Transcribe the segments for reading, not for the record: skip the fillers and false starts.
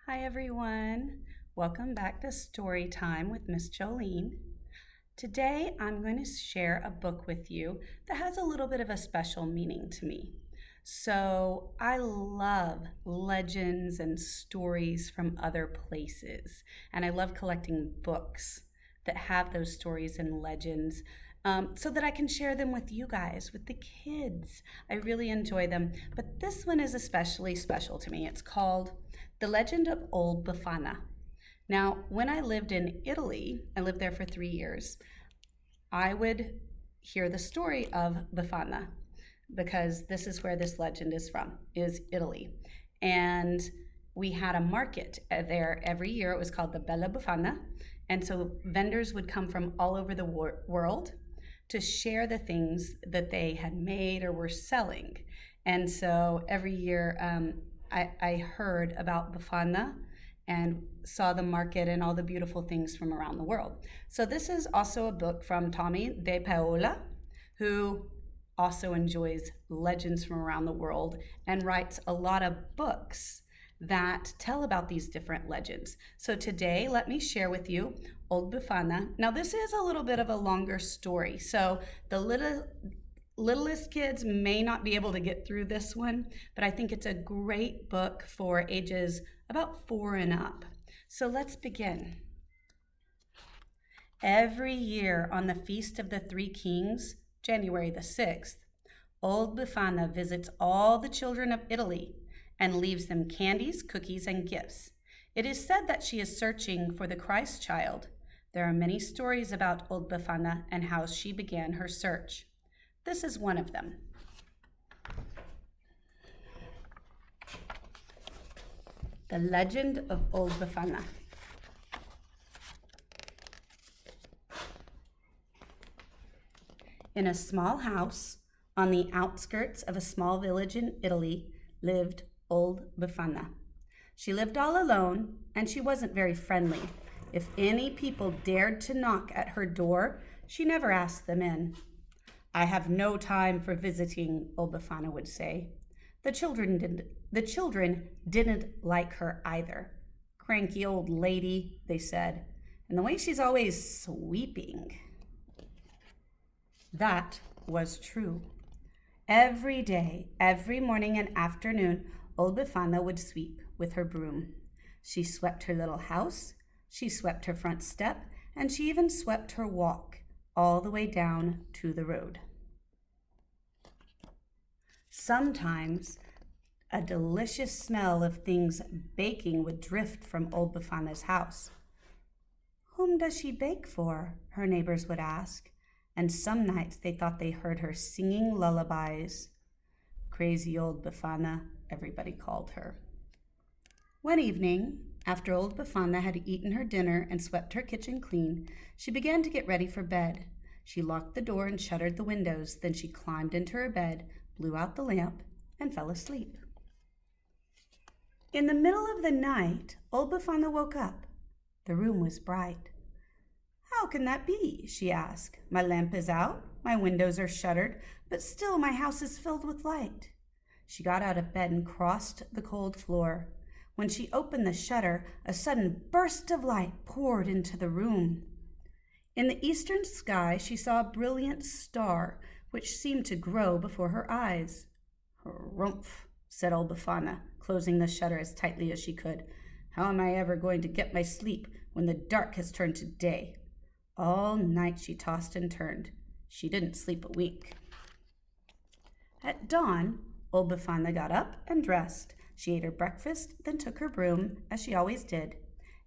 Hi everyone. Welcome back to Story Time with Miss Jolene. Today I'm going to share a book with you that has a little bit of a special meaning to me. So, I love legends and stories from other places, and I love collecting books that have those stories and legends so that I can share them with you guys, with the kids. I really enjoy them, but this one is especially special to me. It's called The Legend of Old Befana. Now, when I lived in Italy, I lived there for 3 years, I would hear the story of Befana because this is where this legend is from, is Italy. And we had a market there every year. It was called the Bella Befana. And so vendors would come from all over the world to share the things that they had made or were selling. And so every year I heard about Befana and saw the market and all the beautiful things from around the world. So this is also a book from Tomie dePaola, who also enjoys legends from around the world and writes a lot of books that tell about these different legends. So today, let me share with you Old Befana. Now, this is a little bit of a longer story, so the littlest kids may not be able to get through this one, but I think it's a great book for ages about 4 and up. So let's begin. Every year on the Feast of the Three Kings, January the 6th, Old Befana visits all the children of Italy and leaves them candies, cookies, and gifts. It is said that she is searching for the Christ child. There are many stories about Old Befana and how she began her search. This is one of them. The Legend of Old Befana. In a small house on the outskirts of a small village in Italy lived Old Befana. She lived all alone, and she wasn't very friendly. If any people dared to knock at her door, she never asked them in. "I have no time for visiting," Old Befana would say. The children didn't like her either. "Cranky old lady," they said, "and the way she's always sweeping." That was true. Every day, every morning and afternoon, Old Befana would sweep with her broom. She swept her little house, she swept her front step, and she even swept her walk all the way down to the road. Sometimes a delicious smell of things baking would drift from Old Befana's house. "Whom does she bake for?" her neighbors would ask, and some nights they thought they heard her singing lullabies. Crazy Old Befana, everybody called her. One evening, after Old Befana had eaten her dinner and swept her kitchen clean, she began to get ready for bed. She locked the door and shuttered the windows. Then she climbed into her bed, blew out the lamp, and fell asleep. In the middle of the night, Old Befana woke up. The room was bright. "How can that be?" she asked. "My lamp is out, my windows are shuttered, but still my house is filled with light." She got out of bed and crossed the cold floor. When she opened the shutter, a sudden burst of light poured into the room. In the eastern sky, she saw a brilliant star, which seemed to grow before her eyes. "Humph," said Old Befana, closing the shutter as tightly as she could. "How am I ever going to get my sleep when the dark has turned to day?" All night she tossed and turned. She didn't sleep a wink. At dawn, Old Befana got up and dressed. She ate her breakfast, then took her broom, as she always did.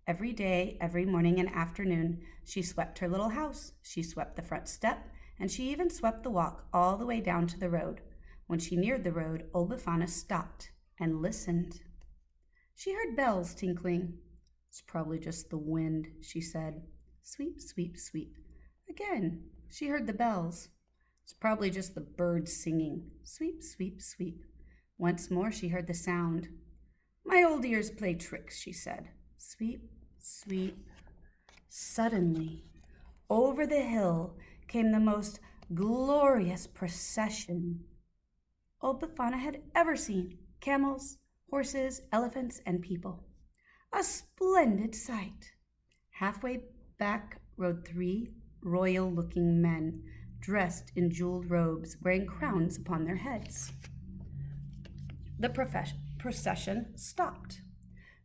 Every day, every morning and afternoon, she swept her little house. She swept the front step, and she even swept the walk all the way down to the road. When she neared the road, Old Befana stopped and listened. She heard bells tinkling. "It's probably just the wind," she said. Sweep, sweep, sweep. Again, she heard the bells. "It's probably just the birds singing. Sweep, sweep, sweep." Once more she heard the sound. "My old ears play tricks," she said. Sweep, sweep. Suddenly, over the hill came the most glorious procession Old Befana had ever seen: camels, horses, elephants, and people. a splendid sight. Halfway back rode 3 royal-looking men, dressed in jeweled robes, wearing crowns upon their heads. The procession stopped.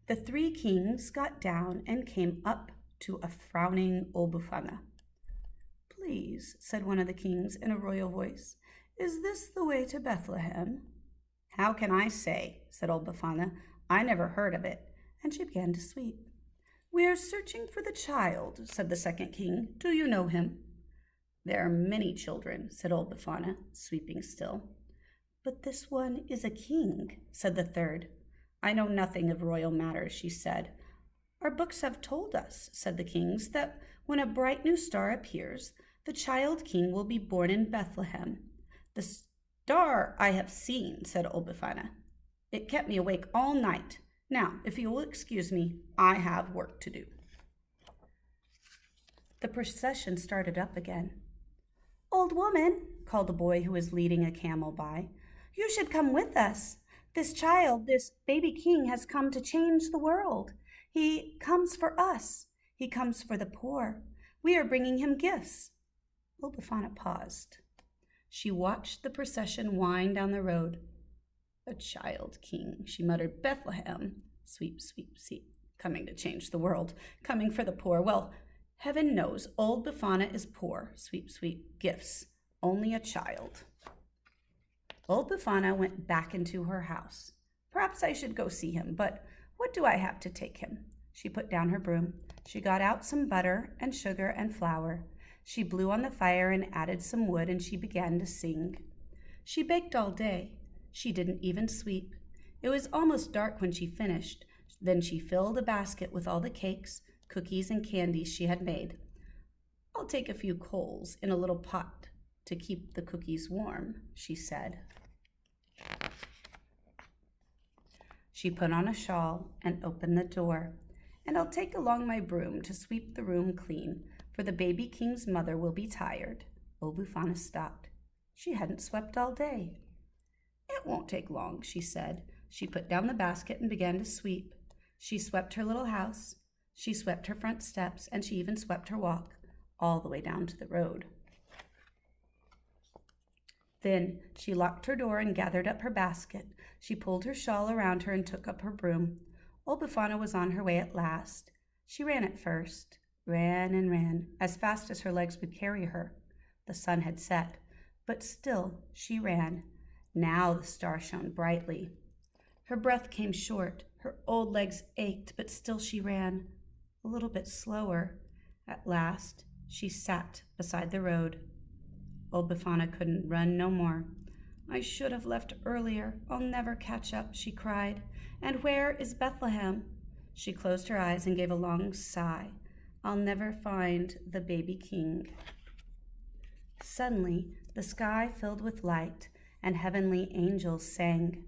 The 3 kings got down and came up to a frowning old Befana. "Please," said one of the kings in a royal voice, "is this the way to Bethlehem?" "How can I say?" said old Befana. "I never heard of it," and she began to sweep. "We are searching for the child," said the second king. "Do you know him?" "There are many children," said old Befana, sweeping still. "But this one is a king," said the third. "I know nothing of royal matters," she said. "Our books have told us," said the kings, "that when a bright new star appears, the child king will be born in Bethlehem." "The star I have seen," said old Befana. "It kept me awake all night. Now, if you will excuse me, I have work to do." The procession started up again. "Old woman," called a boy who was leading a camel by, "you should come with us. This child, this baby king, has come to change the world. He comes for us. He comes for the poor. We are bringing him gifts." Old Befana paused. She watched the procession wind down the road. "A child king," she muttered. "Bethlehem. Sweep, sweep, sweep. Coming to change the world. Coming for the poor. Well, heaven knows old Befana is poor. Sweep, sweep. Gifts. Only a child." Old Befana went back into her house. "Perhaps I should go see him, but what do I have to take him?" She put down her broom. She got out some butter and sugar and flour. She blew on the fire and added some wood, and she began to sing. She baked all day. She didn't even sweep. It was almost dark when she finished. Then she filled a basket with all the cakes, cookies, and candies she had made. "I'll take a few coals in a little pot to keep the cookies warm," she said. She put on a shawl and opened the door. "And I'll take along my broom to sweep the room clean, for the baby king's mother will be tired." Old Befana stopped. She hadn't swept all day. "It won't take long," she said. She put down the basket and began to sweep. She swept her little house. She swept her front steps, and she even swept her walk, all the way down to the road. Then she locked her door and gathered up her basket. She pulled her shawl around her and took up her broom. Old Befana was on her way at last. She ran at first, ran and ran, as fast as her legs would carry her. The sun had set, but still she ran. Now the star shone brightly. Her breath came short. Her old legs ached, but still she ran, a little bit slower. At last she sat beside the road. Old Befana couldn't run no more. "I should have left earlier. I'll never catch up," she cried. "And where is Bethlehem?" She closed her eyes and gave a long sigh. "I'll never find the baby king." Suddenly, the sky filled with light, and heavenly angels sang,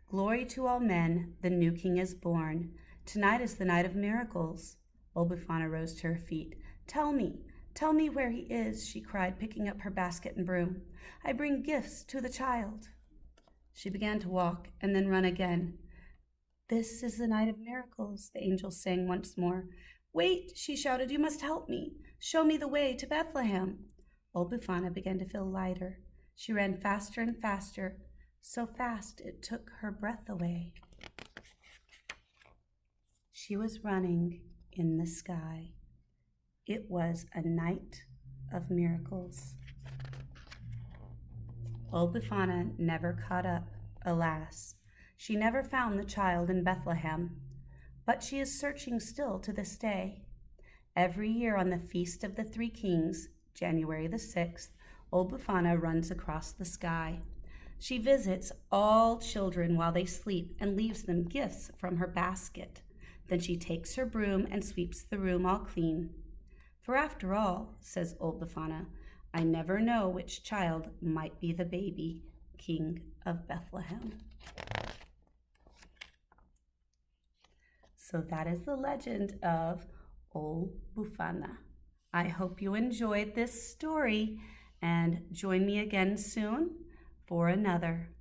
"Glory to all men, the new king is born. Tonight is the night of miracles." Old Befana rose to her feet. Tell me where he is," she cried, picking up her basket and broom. "I bring gifts to the child." She began to walk and then run again. "This is the night of miracles," the angels sang once more. "Wait," she shouted, "you must help me. Show me the way to Bethlehem." Old Befana began to feel lighter. She ran faster and faster, so fast it took her breath away. She was running in the sky. It was a night of miracles. Old Befana never caught up, alas. She never found the child in Bethlehem, but she is searching still to this day. Every year on the Feast of the Three Kings, January the 6th, Old Befana runs across the sky. She visits all children while they sleep and leaves them gifts from her basket. Then she takes her broom and sweeps the room all clean. "For after all," says old Befana, "I never know which child might be the baby king of Bethlehem." So that is the legend of Old Befana. I hope you enjoyed this story and join me again soon for another.